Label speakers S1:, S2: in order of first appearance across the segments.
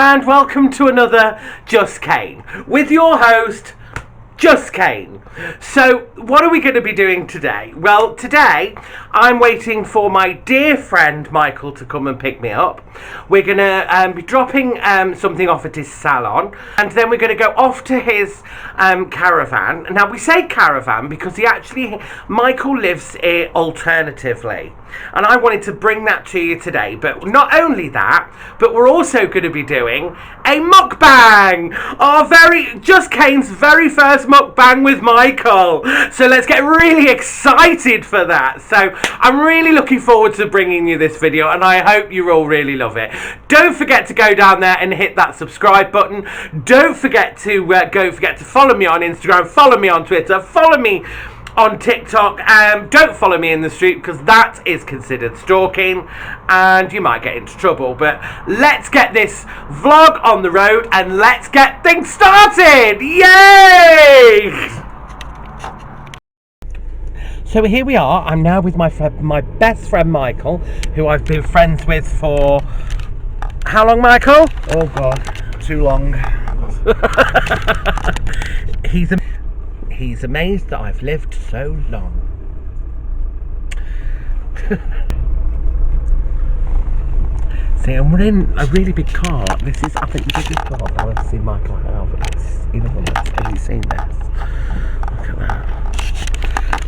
S1: and welcome to another Just Kane with your host, Just Kane. So, what are we going to be doing today? Well, today I'm waiting for my dear friend Michael to come and pick me up. We're going to be dropping something off at his salon, and then we're going to go off to his caravan. Now, we say caravan because Michael lives alternatively, and I wanted to bring that to you today. But not only that, but we're also going to be doing a mukbang, Just Kane's very first mukbang with Michael. So let's get really excited for that. So I'm really looking forward to bringing you this video, and I hope you all really love it. Don't forget to go down there and hit that subscribe button. Don't forget to follow me on Instagram, follow me on Twitter, follow me on TikTok. Don't follow me in the street because that is considered stalking and you might get into trouble. But let's get this vlog on the road and let's get things started. Yay! So here we are. I'm now with my best friend Michael, who I've been friends with for how long, Michael?
S2: Oh God, too long.
S1: He's amazed that I've lived so long. See, and we're in a really big car. This is, I think, the biggest car I've ever seen Michael have. It's enormous. Have you seen this? Look at that.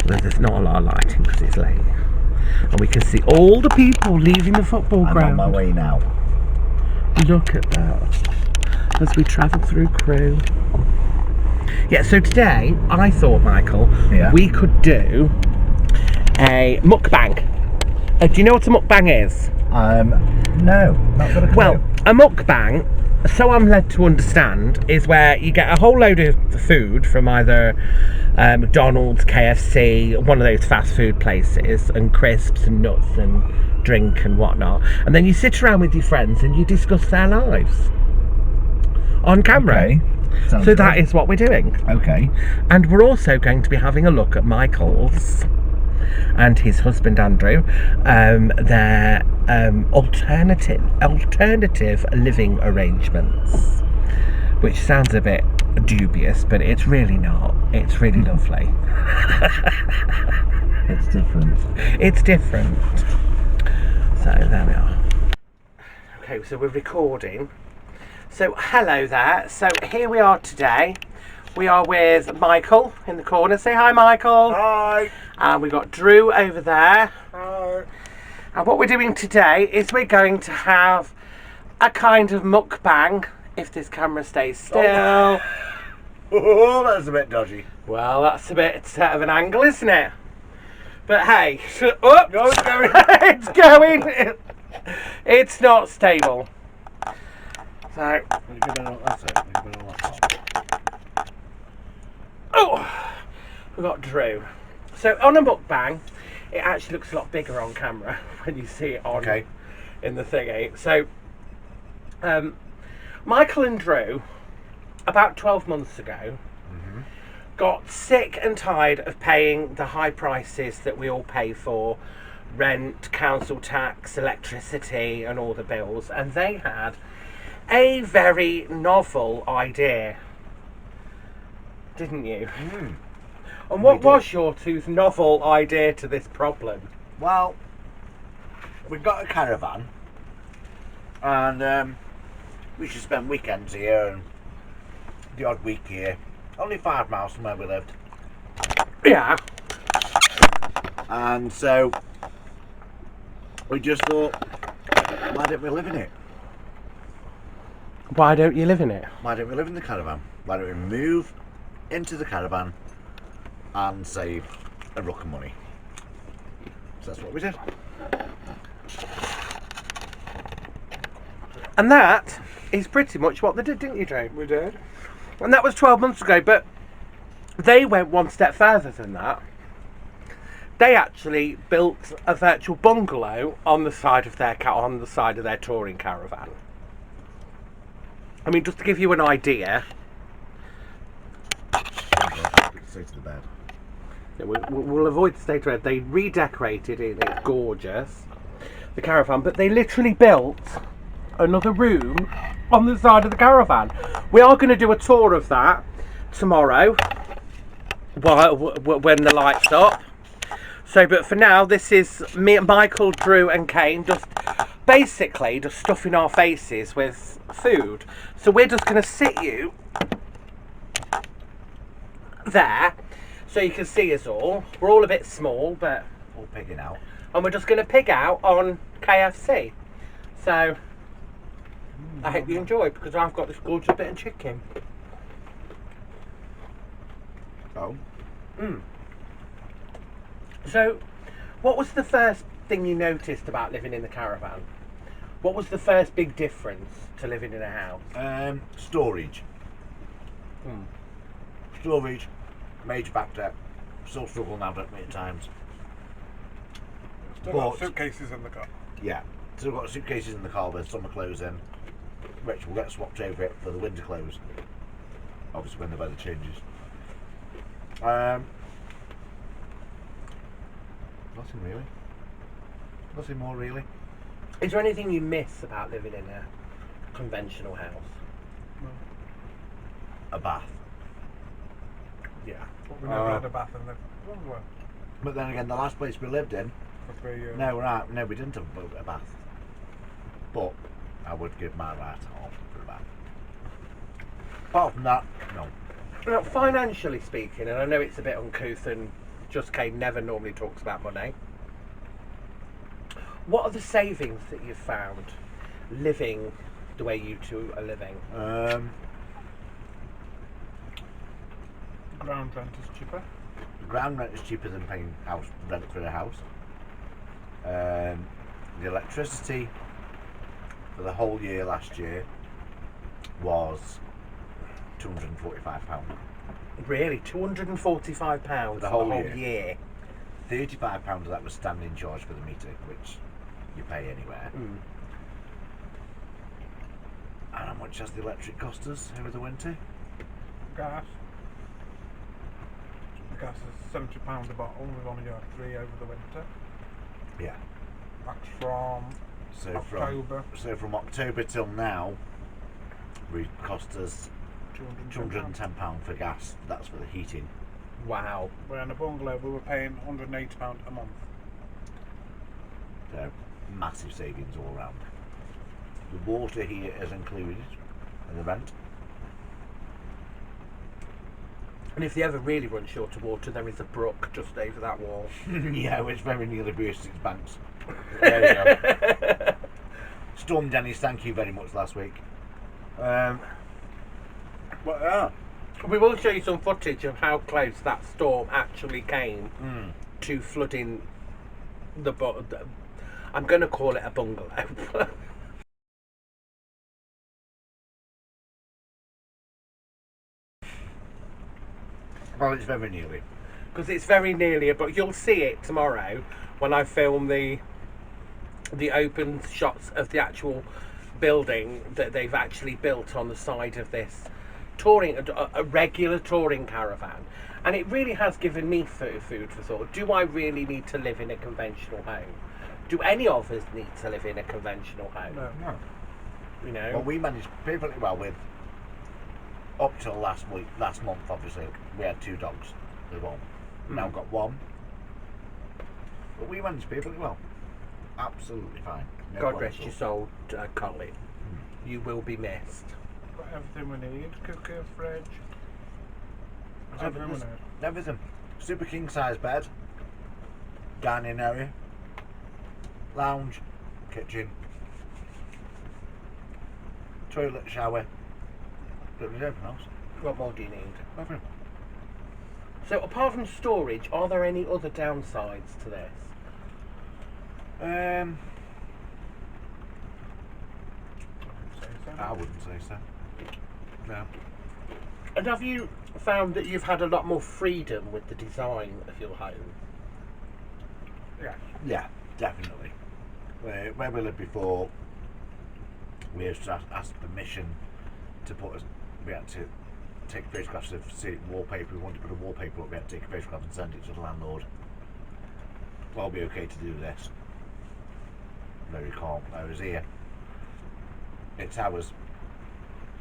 S1: Well, there's not a lot of lighting because it's late. And we can see all the people leaving the football ground.
S2: I'm on my way now.
S1: Look at that. As we travel through CREWE. Yeah, so today I thought, Michael, we could do a mukbang. Do you know what a mukbang is?
S2: No, not got a clue.
S1: Well, a mukbang, so I'm led to understand, is where you get a whole load of food from either McDonald's, KFC, one of those fast food places, and crisps and nuts and drink and whatnot, and then you sit around with your friends and you discuss their lives on camera. Okay. So good. That is what we're doing.
S2: Okay. And
S1: we're also going to be having a look at Michael's and his husband Andrew, their alternative living arrangements, which sounds a bit dubious, but it's really not. It's really lovely.
S2: It's different.
S1: It's different. So there we are. Okay, so we're recording. So hello there. So here we are today. We are with Michael in the corner. Say hi, Michael.
S2: Hi.
S1: And we've got Drew over there.
S2: Hi.
S1: And what we're doing today is we're going to have a kind of mukbang, if this camera stays still.
S2: Oh, that's a bit dodgy.
S1: Well, that's a bit of an angle, isn't it? But hey, oh,
S2: no, it's going.
S1: It's going. It's not stable. So, oh, we've got Drew. So on a mukbang, it actually looks a lot bigger on camera when you see it on in the thingy. So, Michael and Drew, about 12 months ago, got sick and tired of paying the high prices that we all pay for rent, council tax, electricity, and all the bills, and they had a very novel idea, didn't you? And what was your two's novel idea to this problem?
S2: Well, we've got a caravan, and we should spend weekends here and the odd week here. Only 5 miles from where we lived.
S1: Yeah.
S2: And so we just thought, why don't we live in it?
S1: Why don't you live in it?
S2: Why don't we live in the caravan? Why don't we move into the caravan and save a ruck of money? So that's what we did.
S1: And that is pretty much what they did, didn't you, Drew?
S2: We did.
S1: And that was 12 months ago, but they went one step further than that. They actually built a virtual bungalow on the side of their touring caravan. I mean, just to give you an idea.
S2: Straight to the bed.
S1: Yeah, we'll avoid the state of bed. They redecorated it. It's gorgeous, the caravan, but they literally built another room on the side of the caravan. We are going to do a tour of that tomorrow when the light's up. So, but for now, this is me, Michael, Drew and Kane just basically just stuffing our faces with food. So we're just going to sit you there so you can see us all. We're all a bit small, but
S2: All pigging out.
S1: and we're just going to pig out on KFC. So I hope you enjoy, because I've got this gorgeous bit of chicken.
S2: Oh.
S1: So, what was the first thing you noticed about living in the caravan? What was the first big difference to living in a house?
S2: Storage. Storage, major factor. Still struggle now at times.
S3: Still got suitcases in the car.
S2: Yeah, still got suitcases in the car with summer clothes in, which will get swapped over it for the winter clothes. Obviously, when the weather changes. Nothing really. Nothing more really.
S1: Is there anything you miss about living in a conventional house?
S2: A bath.
S1: Yeah.
S3: But we never had a bath in the bungalow
S2: But then again, the last place we lived in,
S3: for 3 years.
S2: no, we didn't have a bath. But I would give my right arm for a bath. Apart from that, no.
S1: Now, financially speaking, and I know it's a bit uncouth and Just Kane never normally talks about money, what are the savings that you've found living the way you two are living?
S3: Ground rent is cheaper.
S2: Ground rent is cheaper than paying house rent for a house. The electricity for the whole year last year was £245.
S1: Really? £245 for
S2: the whole
S1: year?
S2: £35 of that was standing charge for the meter, which you pay anywhere. And how much has the electric cost us over the winter?
S3: Gas. Gas is £70 a bottle. We've only got 3 over the winter.
S2: Yeah.
S3: That's from October.
S2: From October till now, it cost us £210 for gas. That's for the heating.
S1: Wow.
S3: We're in a bungalow. We were paying £180 a month.
S2: So massive savings all around. The water here is included in the rent.
S1: And if they ever really run short of water, there is a brook just over that wall.
S2: Yeah, which very nearly burst its banks. There we go. Storm Dennis, thank you very much last week. But
S1: We will show you some footage of how close that storm actually came to flooding the I'm going to call it a bungalow.
S2: well, it's very nearly.
S1: Because it's very nearly, but you'll see it tomorrow when I film the open shots of the actual building that they've actually built on the side of this touring, a regular touring caravan. And it really has given me food for thought. Do I really need to live in a conventional home? Do any of us need to live in a conventional home?
S2: No.
S1: You know?
S2: Well, we managed perfectly well with, up till last month, obviously, we had 2 dogs. We've now got 1. But we managed perfectly well. Absolutely fine. No
S1: God
S2: problem
S1: rest
S2: at all.
S1: your soul, Colin. You will be missed.
S3: Got everything we need. Cooker, fridge.
S2: Everything. Super king size bed. Dining area. Lounge. Kitchen. Toilet, shower. Don't need anything else.
S1: What more do you need?
S2: Nothing.
S1: So apart from storage, are there any other downsides to this?
S2: I wouldn't say so. No.
S1: And have you found that you've had a lot more freedom with the design of your home?
S3: Yeah.
S2: Yeah, definitely. Where we lived before, we used to ask permission to put us. We had to take photographs of wallpaper. We wanted to put a wallpaper up. We had to take a photograph and send it to the landlord. Well, I'll be okay to do this. Very calm. Whereas here, it's ours.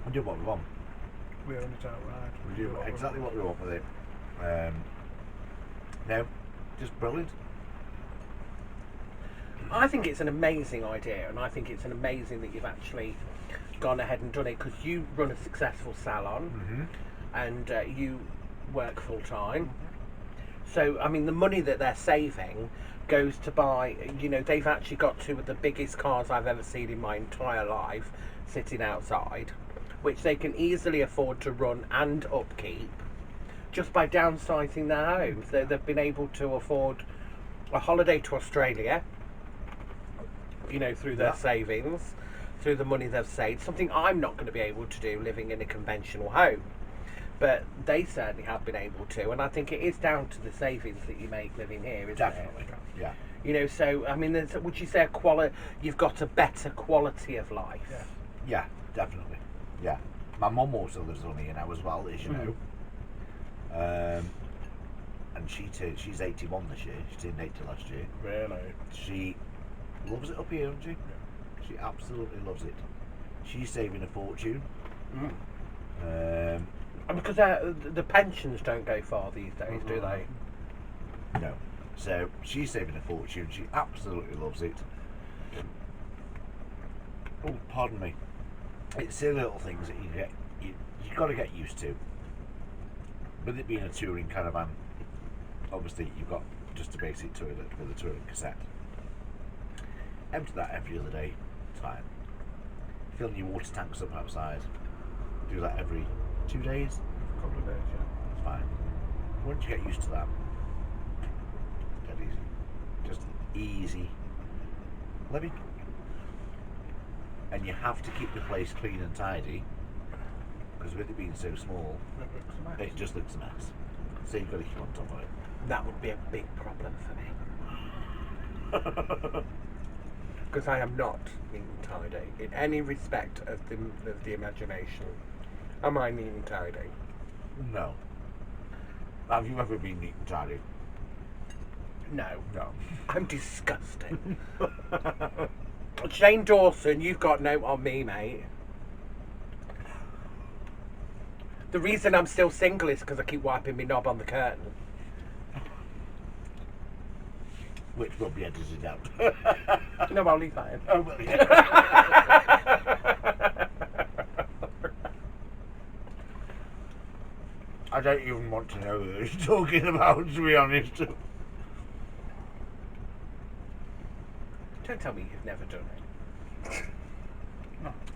S2: And do what we want.
S3: We own it outright.
S2: We do exactly what we want with it. No, just brilliant.
S1: I think it's an amazing idea, and I think it's an amazing that you've actually gone ahead and done it, because you run a successful salon and you work full time. So, I mean, the money that they're saving goes to buy, you know, they've actually got two of the biggest cars I've ever seen in my entire life sitting outside, which they can easily afford to run and upkeep just by downsizing their homes. They've been able to afford a holiday to Australia, you know, through their savings, through the money they've saved, something I'm not going to be able to do living in a conventional home. But they certainly have been able to, and I think it is down to the savings that you make living here, isn't
S2: Definitely.
S1: it?
S2: Yeah.
S1: You know, so, I mean, would you say you've got a better quality of life?
S3: Yeah.
S2: Yeah, definitely. Yeah. My mum also lives on here now as well, as you know. And she's 81 this year. She turned 80 last year.
S1: Really?
S2: She loves it up here, doesn't she? Yeah. She absolutely loves it. She's saving a fortune.
S1: Because the pensions don't go far these days, do they?
S2: No. So she's saving a fortune. She absolutely loves it. Oh, pardon me. It's silly little things that you've got to get used to. With it being a touring caravan, obviously you've got just a basic toilet with a touring cassette. Empty that every other day, it's fine. Filling your water tanks up outside, do that every 2 days,
S3: A couple of days, yeah.
S2: it's fine. Once you get used to that, dead easy. Just easy living. And you have to keep the place clean and tidy, because with it being so small, it just looks a mess. So you've got to keep on top of it.
S1: That would be a big problem for me. Because I am not neat and tidy in any respect of the imagination. Am I neat and tidy?
S2: No. Have you ever been neat and tidy?
S1: No.
S2: No.
S1: I'm disgusting. Shane Dawson, you've got no on me, mate. The reason I'm still single is because I keep wiping my knob on the curtain.
S2: Which will be edited out.
S1: No, I'll leave that in.
S2: Oh, well, yeah. I don't even want to know who he's talking about, to be honest.
S1: Don't tell me you've never done it.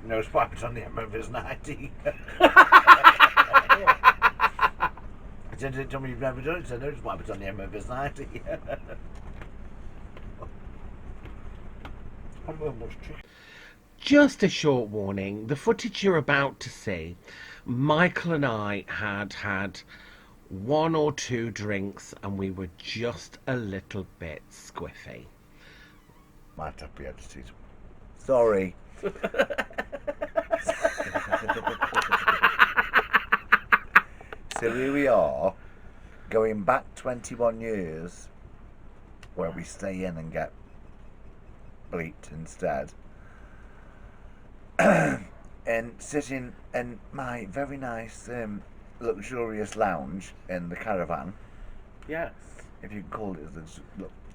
S2: No, swipe it on the end of his 90. I said, don't tell me you've never done it. He said, no, swipe it on the end of his 90. I don't know much trick.
S1: Just a short warning, the footage you're about to see, Michael and I had one or two drinks and we were just a little bit squiffy.
S2: Might have to be edited. Sorry. So here we are, going back 21 years, where we stay in and get bleeped instead, and sitting in my very nice, luxurious lounge in the Caravan,
S1: Yes,
S2: if you can call it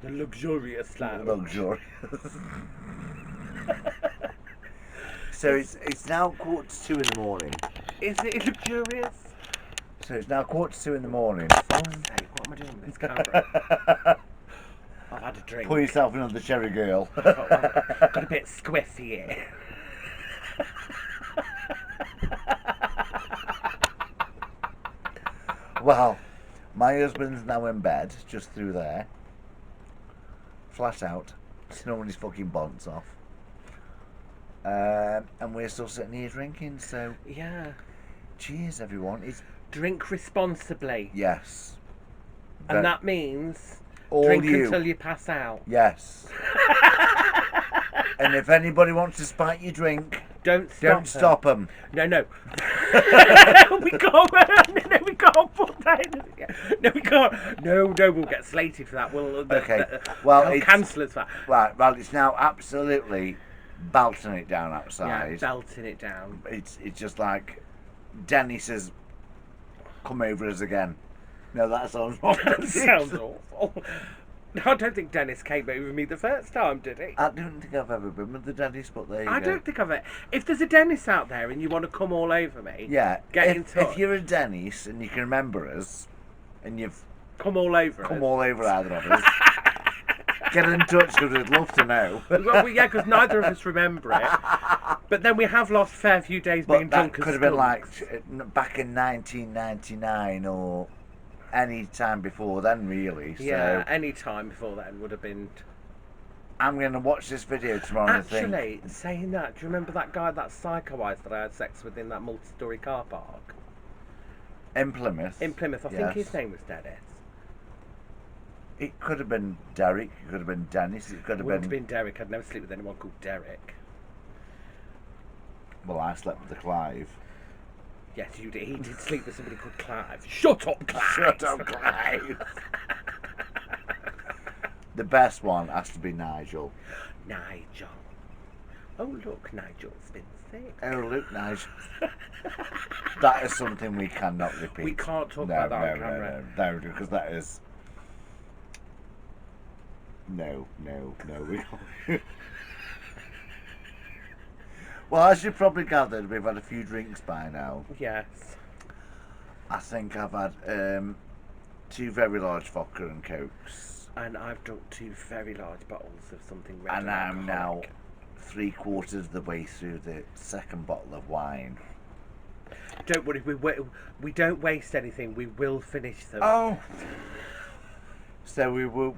S1: the luxurious lounge.
S2: luxurious. So it's now 1:45 in the morning.
S1: Is it luxurious?
S2: So it's now 1:45 in the morning.
S1: Hey, what am I doing with this camera? I've had a drink.
S2: Pour yourself another cherry girl.
S1: Got a bit squiffy here.
S2: Well, my husband's now in bed, just through there. Flat out, snoring his fucking bonds off. And we're still sitting here drinking, so
S1: Yeah.
S2: cheers everyone. It's
S1: Drink responsibly.
S2: yes.
S1: And that means
S2: all
S1: drink
S2: you.
S1: until you pass out.
S2: Yes. And if anybody wants to spike your drink,
S1: Don't
S2: stop them.
S1: No. We can't. No, we can't put that in. No, we can't. No, we'll get slated for that.
S2: Okay. Well,
S1: they'll
S2: it's-
S1: cancel us for that.
S2: Right, well, it's now absolutely belting it down
S1: Yeah,
S2: outside.
S1: belting it down.
S2: It's just like Dennis has come over us again. No, that sounds wrong.
S1: That sounds awful. I don't think Dennis came over me the first time, did he?
S2: I don't think I've ever been with the Dennis, but there you go.
S1: I don't think I've ever. If there's a Dennis out there and you want to come all over me,
S2: Yeah,
S1: get in touch.
S2: If you're a Dennis and you can remember us, and you've
S1: Come all over
S2: come
S1: us.
S2: all over either of us, get in touch because we'd love to know.
S1: Well, yeah, because neither of us remember it. But then we have lost a fair few days being
S2: But that
S1: drunk as
S2: could have been like
S1: skunks.
S2: back in 1999 or any time before then, really. So
S1: Yeah, any time before then would have been.
S2: I'm going to watch this video tomorrow and think.
S1: Actually, saying that, do you remember that guy, that psycho-wise that I had sex with in that multi-story car park?
S2: In Plymouth.
S1: In Plymouth, I think
S2: yes.
S1: his name was Dennis.
S2: It could have been Derek, it could have been Dennis, it could have
S1: Wouldn't have
S2: been...
S1: been Derek, I'd never sleep with anyone called Derek.
S2: Well, I slept with the Clive.
S1: Yes, you did. He did sleep with somebody called Clive. Shut up, Clive!
S2: Shut up, Clive! The best one has to be Nigel.
S1: Nigel. Oh, look, Nigel's been sick.
S2: Oh, look, Nigel. That is something we cannot repeat.
S1: We can't talk about that on camera.
S2: No, because that is... No, we can't. Well, as you've probably gathered, we've had a few drinks by now.
S1: Yes.
S2: I think I've had 2 very large vodka and cokes.
S1: And I've drunk 2 very large bottles of something red.
S2: And I'm now 3/4 of the way through the second bottle of wine.
S1: Don't worry, we don't waste anything. We will finish them.
S2: Oh! So we will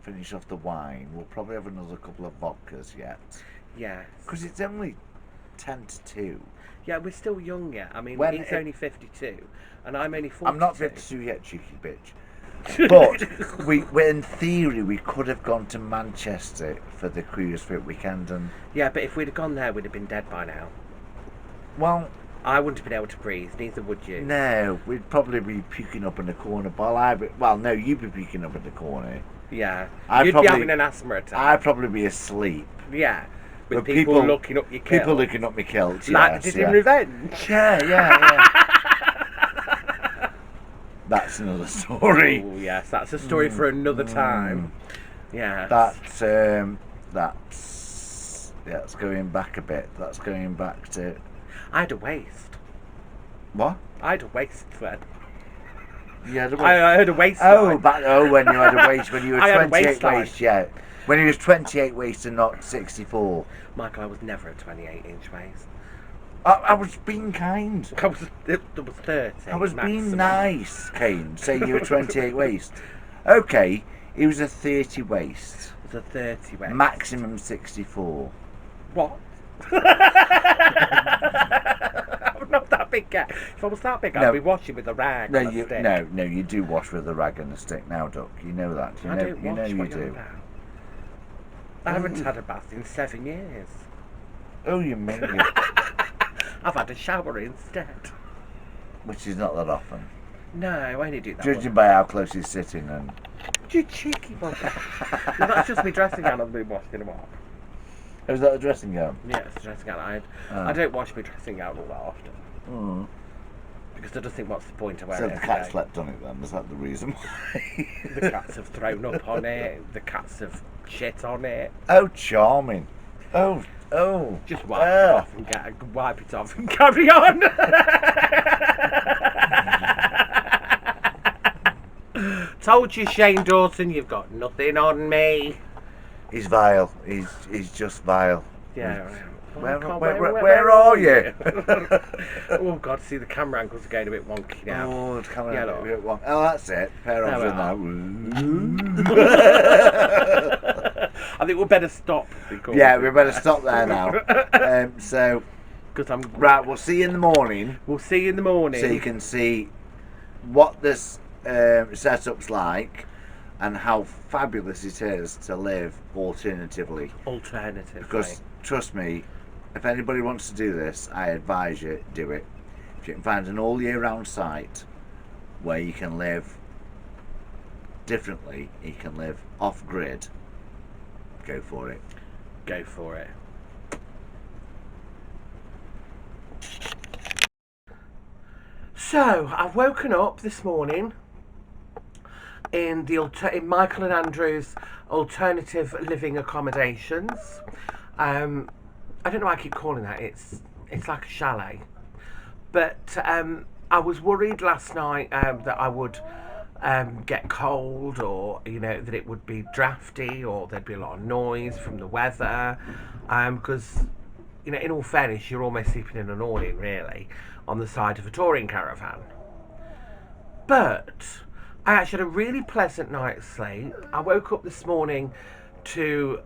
S2: finish off the wine. We'll probably have another couple of vodkas yet.
S1: Yes.
S2: Because it's only 10 to 2.
S1: Yeah, we're still young yet. I mean,
S2: When
S1: he's
S2: it-
S1: only 52, and I'm only 42.
S2: I'm not 52 yet, cheeky bitch. But we in theory, we could have gone to Manchester for the CREWE Spirit Weekend. And
S1: Yeah, but if we'd have gone there, we'd have been dead by now.
S2: well,
S1: I wouldn't have been able to breathe, neither would you.
S2: no, we'd probably be puking up in the corner. Well, no, you'd be puking up in the corner.
S1: Yeah.
S2: I'd
S1: You'd
S2: probably-
S1: be having an asthma attack.
S2: I'd probably be asleep.
S1: Yeah. With
S2: But
S1: people looking up your kilt.
S2: People looking up my kilt.
S1: Like
S2: Yes,
S1: they did
S2: yeah.
S1: in Revenge.
S2: Yeah. That's another story.
S1: Oh, yes, that's a story for another time. Yeah.
S2: That's going back a bit. That's going back to
S1: I had a waist.
S2: what?
S1: I had a waist then.
S2: You had a
S1: I had a waistline.
S2: when you had a waist, when you were
S1: I had a
S2: 28
S1: waistline.
S2: waist, yeah. When you was 28 waist and not 64.
S1: Michael, I was never a 28-inch waist.
S2: I was being kind.
S1: There was 30.
S2: I was being
S1: maximum.
S2: nice, Kane, saying you were 28 waist. Okay, it was a 30 waist.
S1: It was a 30 waist.
S2: Maximum 64.
S1: What? I'm not that big yet. If I was that big,
S2: No.
S1: I'd be washing with a rag
S2: No,
S1: and a
S2: you
S1: stick.
S2: no, you do wash with a rag and a stick now, Duck. You know that. You
S1: I
S2: know,
S1: don't
S2: you
S1: wash
S2: know you
S1: what you're
S2: do.
S1: about. I haven't had a bath in 7 years.
S2: Oh, you mean it.
S1: I've had a shower instead.
S2: Which is not that often.
S1: No, I only do that
S2: Judging
S1: once.
S2: by how close he's sitting and...
S1: You cheeky bugger. No, that's just my dressing gown I've been washed in a while.
S2: Oh, is that the dressing gown?
S1: Yeah, it's the dressing gown.
S2: Oh.
S1: I don't wash my dressing gown all that often.
S2: Mm.
S1: Because I just think, what's the point of
S2: So
S1: wearing
S2: the
S1: it
S2: cat
S1: every day?
S2: slept on it then, was that the reason why?
S1: The cats have thrown up on it. The cats have shit on it.
S2: Oh, charming. Oh.
S1: Just wipe it off and carry on. Told you, Shane Dawson, you've got nothing on me.
S2: He's vile. He's just vile.
S1: Yeah.
S2: Where are you?
S1: Oh God, see the camera angles are going a bit wonky now.
S2: Oh, it's coming
S1: Yeah,
S2: out.
S1: look.
S2: Oh, that's it. Pair of
S1: There
S2: them
S1: we
S2: now.
S1: I think we'll better stop. Because
S2: Yeah, we better stop there now. So,
S1: Because I'm
S2: right, we'll see you in the morning.
S1: We'll see you in the morning.
S2: So you can see what this setup's like and how fabulous it is to live alternatively.
S1: Alternatively.
S2: Because trust me, if anybody wants to do this, I advise you do it. If you can find an all year round site where you can live differently, you can live off grid, go for it.
S1: go for it. So I've woken up this morning in Michael and Andrew's alternative living accommodations. I don't know why I keep calling that. It's like a chalet. But I was worried last night that I would get cold, or that it would be drafty, or there'd be a lot of noise from the weather. Because in all fairness, you're almost sleeping in an awning, really, on the side of a touring caravan. But I actually had a really pleasant night's sleep. I woke up this morning to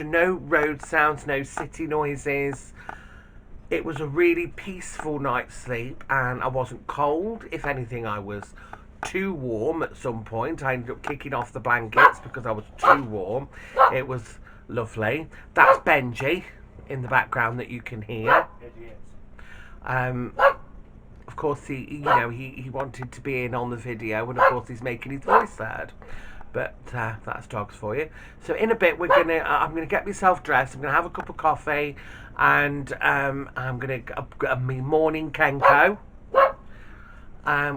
S1: no road sounds, no city noises. It was a really peaceful night's sleep, and I wasn't cold. If anything, I was too warm at some point. I ended up kicking off the blankets because I was too warm. It was lovely. That's Benji in the background that you can hear. Of course, he wanted to be in on the video, and of course he's making his voice heard. But that's dogs for you. So in a bit, I'm gonna get myself dressed. I'm gonna have a cup of coffee, and I'm gonna get my morning Kenko,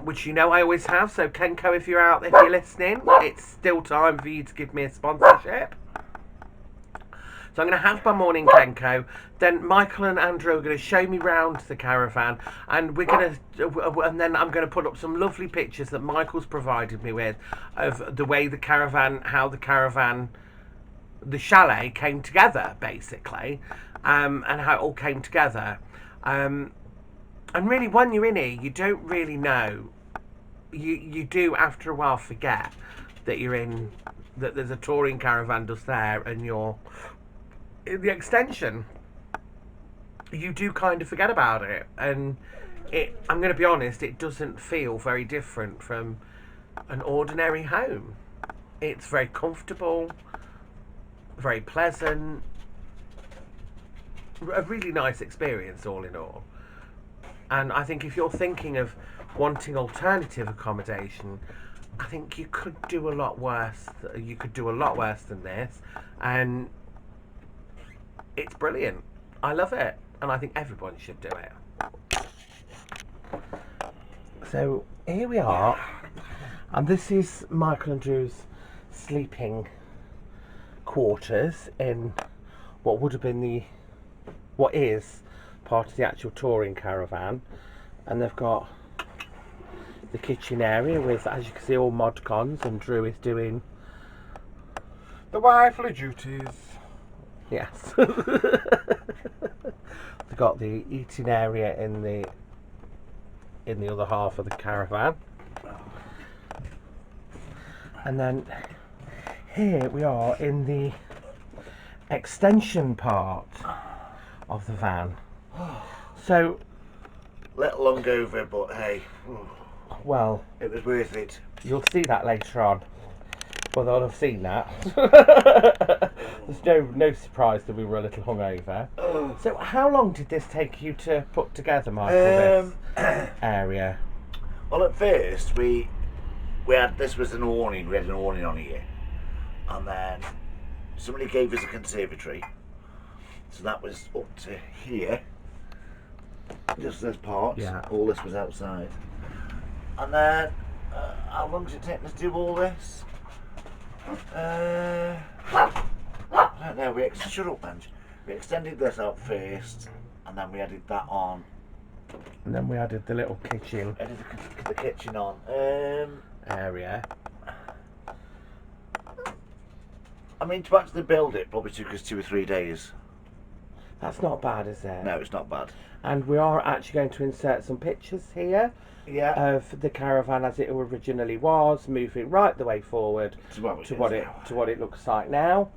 S1: which I always have. So Kenko, if you're out there, if you're listening, it's still time for you to give me a sponsorship. So I'm going to have my morning Kenko. Then Michael and Andrew are going to show me round the caravan, and then I'm going to put up some lovely pictures that Michael's provided me with of the way the chalet came together, basically, and how it all came together. And really, when you're in here, you don't really know. You do after a while forget that that there's a touring caravan just there, and you're in the extension. You do kind of forget about it, and I'm going to be honest, it doesn't feel very different from an ordinary home. It's very comfortable, very pleasant, a really nice experience all in all. And I think if you're thinking of wanting alternative accommodation, I think you could do a lot worse. You could do a lot worse than this, and it's brilliant. I love it, and I think everyone should do it. So here we are, and this is Michael and Drew's sleeping quarters in what is part of the actual touring caravan. And they've got the kitchen area with, as you can see, all mod cons, and Drew is doing
S3: the wifely duties.
S1: Yes. They've got the eating area in the other half of the caravan. And then here we are in the extension part of the van. So,
S2: Little long over, but hey,
S1: well,
S2: it was worth it.
S1: You'll see that later on. Well, they'll have seen that. There's no surprise that we were a little hungover. So how long did this take you to put together, Michael, this area?
S2: Well, at first we had, this was an awning, we had an awning on here, and then somebody gave us a conservatory, so that was up to here, just this part.
S1: Yeah.
S2: All this was outside. And then how long did it take us to do all this? I don't know. Shut up, Benj. We extended this out first, and then we added that on.
S1: And then we added the little kitchen.
S2: Added the kitchen on.
S1: Area.
S2: I mean, to actually build it probably took us 2 or 3 days.
S1: That's not bad, is it?
S2: No, it's not bad.
S1: And we are actually going to insert some pictures here.
S2: Yeah.
S1: Of the caravan as it originally was, moving right the way forward to what it looks like now.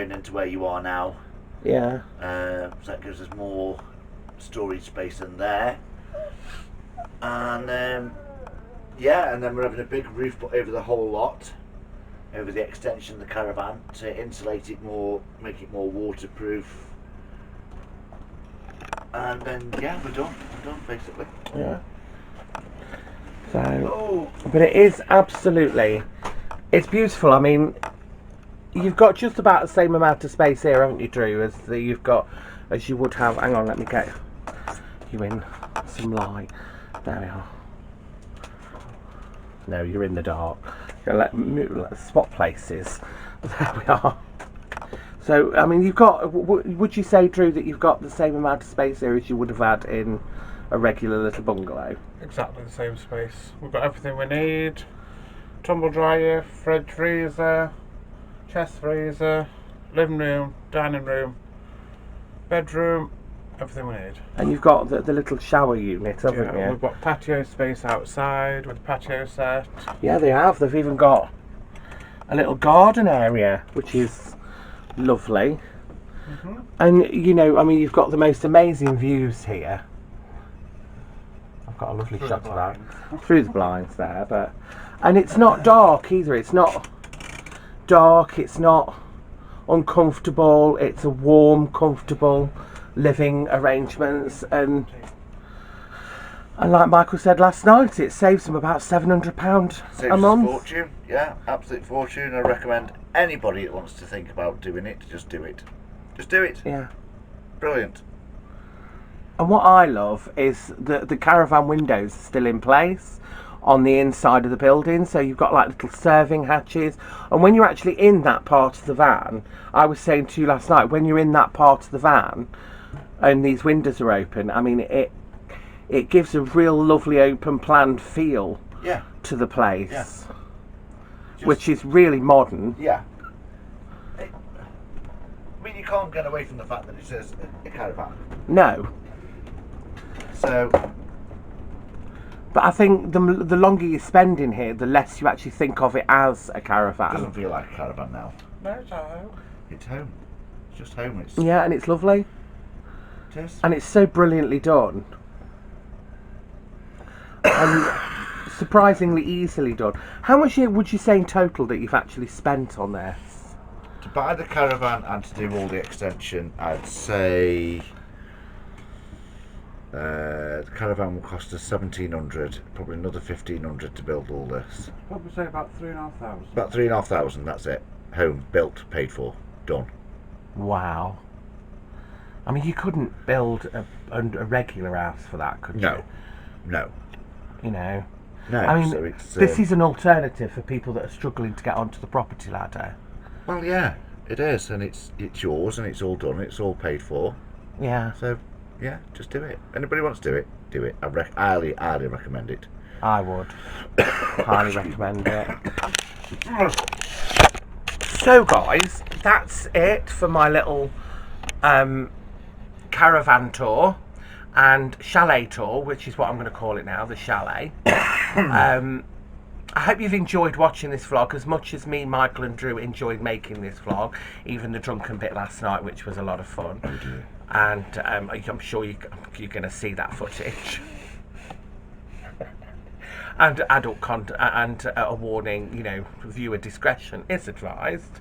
S2: turn into where you are now.
S1: Yeah.
S2: So that gives us more storage space in there. And yeah, and then we're having a big roof put over the whole lot, over the extension of the caravan, to insulate it more, make it more waterproof. And then yeah, we're done basically.
S1: Yeah. So, but it is absolutely, it's beautiful. I mean, you've got just about the same amount of space here, haven't you, Drew, as you would have. Hang on, let me get you in some light. There we are. No, you're in the dark. Let's spot places. There we are. So, I mean, you've got. Would you say, Drew, that you've got the same amount of space here as you would have had in a regular little bungalow?
S3: Exactly the same space. We've got everything we need. Tumble dryer, fridge, freezer, chest freezer, living room, dining room, bedroom, everything we need.
S1: And you've got the little shower unit, haven't you?
S3: We've got patio space outside with the patio set.
S1: Yeah, they have. They've even got a little garden area, which is lovely. And, you know, I mean, you've got the most amazing views here. I've got a lovely shot of that. Through the blinds there, but... And it's not dark either. It's not dark. It's not uncomfortable. It's a warm, comfortable living arrangements. And like Michael said last night, it saves them about £700 a month.
S2: Saves fortune. Yeah, absolute fortune. I recommend anybody that wants to think about doing it, just do it. Just do it.
S1: Yeah.
S2: Brilliant.
S1: And what I love is that the caravan windows are still in place on the inside of the building, so you've got like little serving hatches, and when you're actually in that part of the van, I was saying to you last night, when you're in that part of the van and these windows are open, I mean, it gives a real lovely open plan feel to the place, which is really modern.
S2: Yeah. I mean, you can't get away from the fact that it says a caravan.
S1: No.
S2: So,
S1: but I think the longer you spend in here, the less you actually think of it as a caravan.
S2: it doesn't feel like a caravan now.
S3: No, it's at home.
S2: It's home. It's just home. It's
S1: Yeah, and it's lovely.
S2: It is.
S1: And it's so brilliantly done. And surprisingly easily done. How much would you say in total that you've actually spent on this?
S2: To buy the caravan and to do all the extension, I'd say the caravan will cost us £1,700, probably another £1,500 to build all this.
S3: Probably say about 3,500.
S2: About 3,500. That's it. Home built, paid for, done.
S1: Wow. I mean, you couldn't build a regular house for that, could you?
S2: No.
S1: You know.
S2: No.
S1: I mean,
S2: so it's,
S1: this is an alternative for people that are struggling to get onto the property ladder.
S2: Well, yeah, it is, and it's yours, and it's all done. It's all paid for.
S1: Yeah.
S2: So, yeah, just do it. Anybody wants to do it, do it. I highly recommend it.
S1: I would highly recommend it. So, guys, that's it for my little caravan tour and chalet tour, which is what I'm going to call it now, the chalet. I hope you've enjoyed watching this vlog as much as me, Michael and Drew enjoyed making this vlog, even the drunken bit last night, which was a lot of fun.
S2: Oh dear.
S1: And I'm sure you're going to see that footage. And adult content, and a warning, you know, viewer discretion is advised,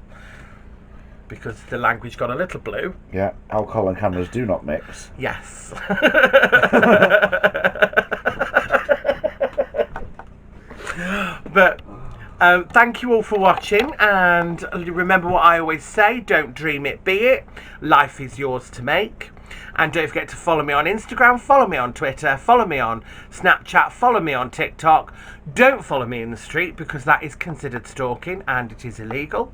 S1: because the language got a little blue.
S2: Yeah, alcohol and cameras do not mix.
S1: Yes. But thank you all for watching, and remember what I always say, don't dream it, be it. Life is yours to make. And don't forget to follow me on Instagram, follow me on Twitter, follow me on Snapchat, follow me on TikTok. Don't follow me in the street, because that is considered stalking and it is illegal.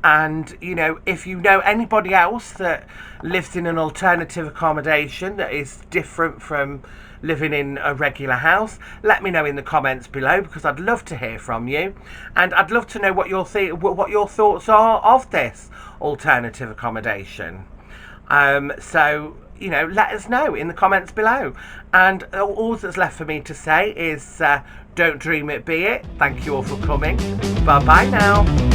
S1: And, you know, if you know anybody else that lives in an alternative accommodation that is different from living in a regular house, let me know in the comments below, because I'd love to hear from you, and I'd love to know what your thoughts are of this alternative accommodation. So, you know, let us know in the comments below. And all that's left for me to say is don't dream it, be it. Thank you all for coming. Bye bye now.